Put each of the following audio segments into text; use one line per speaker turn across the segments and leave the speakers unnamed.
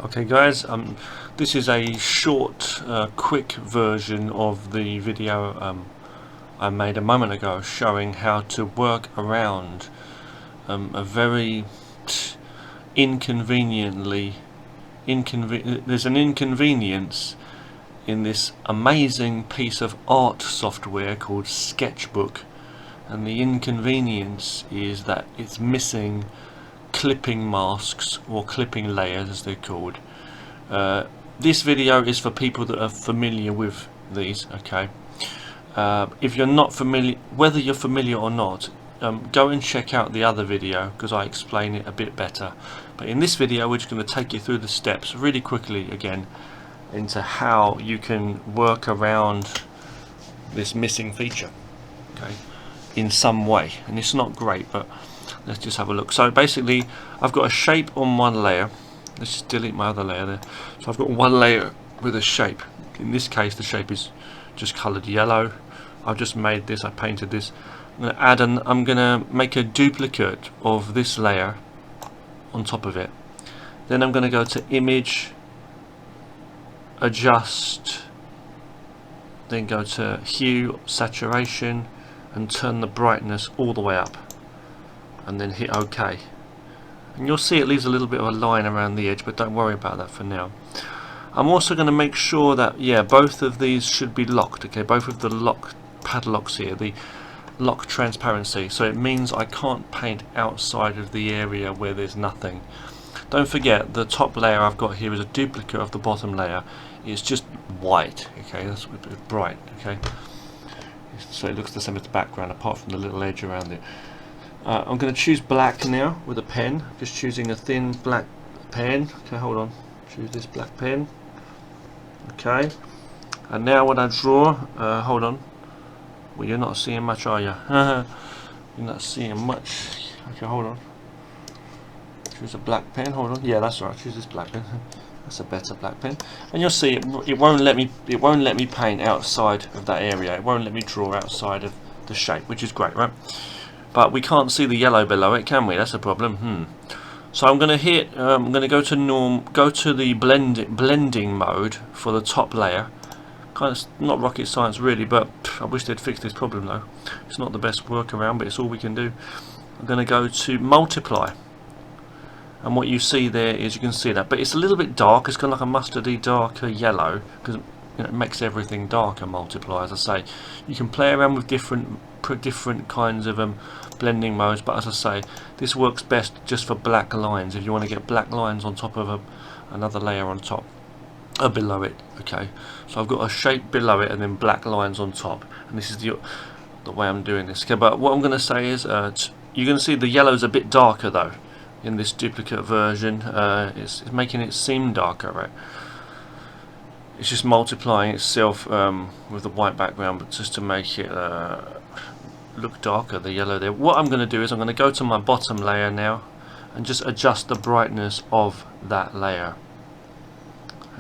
Okay guys, this is a short, quick version of the video I made a moment ago showing how to work around a very inconveniently there's an inconvenience in this amazing piece of art software called Sketchbook, and the inconvenience is that it's missing clipping masks, or clipping layers as they're called. This video is for people that are familiar with these. Okay, if you're not familiar, whether you're familiar or not, go and check out the other video because I explain it a bit better. But in this video we're just going to take you through the steps really quickly again into how you can work around this missing feature, okay, in some way. And it's not great, but let's just have a look. So basically I've got a shape on one layer. Let's just delete my other layer there. So I've got one layer with a shape. In this case the shape is just coloured yellow. I've just made this, I painted this. I'm going to make a duplicate of this layer on top of it. Then I'm going to go to Image, Adjust, then go to Hue, Saturation, and turn the brightness all the way up, and then hit OK. And you'll see it leaves a little bit of a line around the edge, but don't worry about that for now. I'm also going to make sure that, both of these should be locked. Okay, both of the lock padlocks here, the lock transparency, so it means I can't paint outside of the area where there's nothing. Don't forget, the top layer I've got here is a duplicate of the bottom layer. It's just white. Okay, that's bright. Okay, so it looks the same as the background apart from the little edge around it. I'm going to choose black now with a pen. Just choosing a thin black pen. Okay, hold on. Choose this black pen. Okay, and now when I draw, hold on. Well, you're not seeing much, are you? You're not seeing much. Okay, hold on. Choose a black pen. Hold on. Yeah, that's right. Choose this black pen. That's a better black pen. And you'll see it won't let me. It won't let me paint outside of that area. It won't let me draw outside of the shape, which is great, right? But we can't see the yellow below it, can we? That's a problem. So I'm going to hit. I'm going to go to go to the blending mode for the top layer. Kind of not rocket science really, but I wish they'd fix this problem though. It's not the best workaround, but it's all we can do. I'm going to go to multiply, and what you see there is, you can see that, but it's a little bit dark. It's kind of like a mustardy darker yellow because it makes everything darker. Multiply, as I say, you can play around with different kinds of blending modes, but as I say, this works best just for black lines. If you want to get black lines on top of another layer on top. Below it. Okay, so I've got a shape below it and then black lines on top, and this is the way I'm doing this. Okay, but what I'm going to say is you're going to see the yellow's a bit darker though in this duplicate version. It's making it seem darker, right? It's just multiplying itself with the white background, but just to make it look darker, the yellow there. What I'm going to do is I'm going to go to my bottom layer now and just adjust the brightness of that layer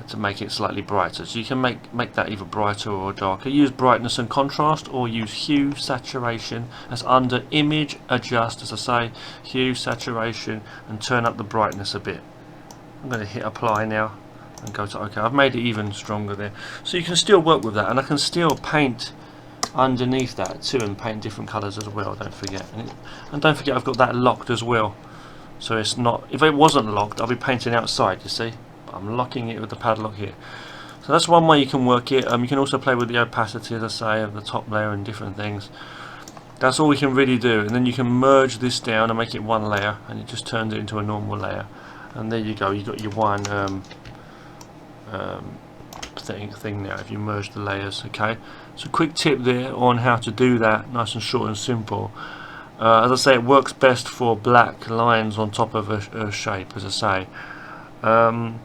to make it slightly brighter. So you can make that either brighter or darker. Use brightness and contrast, or use hue, saturation. That's under Image, Adjust, as I say, hue, saturation, and turn up the brightness a bit. I'm going to hit Apply now and go to OK. I've made it even stronger there, so you can still work with that, and I can still paint underneath that too, and paint different colours as well. Don't forget, and don't forget I've got that locked as well. So it's not. If it wasn't locked, I'll be painting outside. You see. I'm locking it with the padlock here. So that's one way you can work it. You can also play with the opacity, as I say, of the top layer and different things. That's all we can really do. And then you can merge this down and make it one layer, and it just turns it into a normal layer. And there you go. You've got your one thing now if you merge the layers. Okay. So quick tip there on how to do that, nice and short and simple. As I say, it works best for black lines on top of a shape, as I say.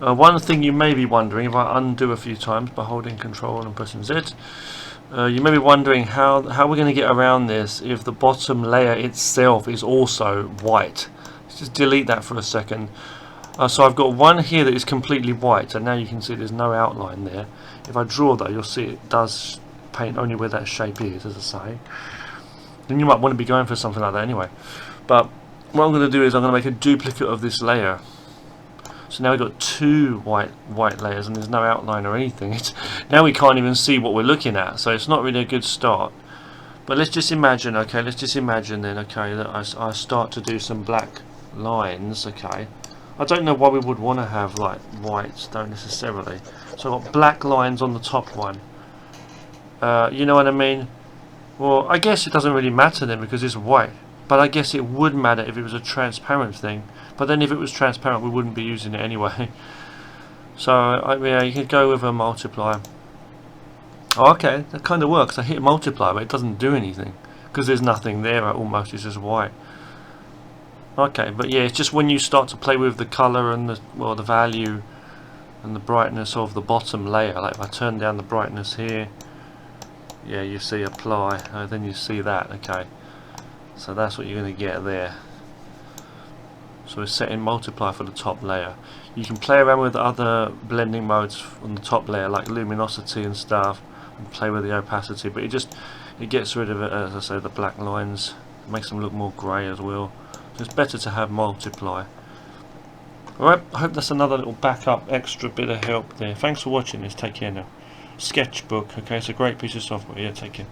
One thing you may be wondering, if I undo a few times by holding Control and pressing Z, you may be wondering how we're going to get around this if the bottom layer itself is also white. Let's just delete that for a second. So I've got one here that is completely white, and now you can see there's no outline there. If I draw though, you'll see it does paint only where that shape is, as I say. Then you might want to be going for something like that anyway. But what I'm going to do is I'm going to make a duplicate of this layer. So now we've got two white layers and there's no outline or anything. Now we can't even see what we're looking at, so it's not really a good start. But let's just imagine, okay, let's just imagine then, okay, that I start to do some black lines, okay. I don't know why we would want to have like whites, don't necessarily. So I've got black lines on the top one. You know what I mean? Well, I guess it doesn't really matter then because it's white. But I guess it would matter if it was a transparent thing. But then if it was transparent, we wouldn't be using it anyway. So yeah, you could go with a multiplier. Oh, okay, that kind of works. I hit multiply, but it doesn't do anything because there's nothing there. Almost, it's just white. Okay, but yeah, it's just when you start to play with the color and the value and the brightness of the bottom layer. Like if I turn down the brightness here, yeah, you see apply. Then you see that. Okay, so that's what you're going to get there. So we're setting multiply for the top layer. You can play around with other blending modes on the top layer, like luminosity and stuff, and play with the opacity. But it gets rid of it, as I say, the black lines. It makes them look more grey as well. So it's better to have multiply. Alright, I hope that's another little backup, extra bit of help there. Thanks for watching this. Take care now. Sketchbook, okay, it's a great piece of software. Yeah, take care.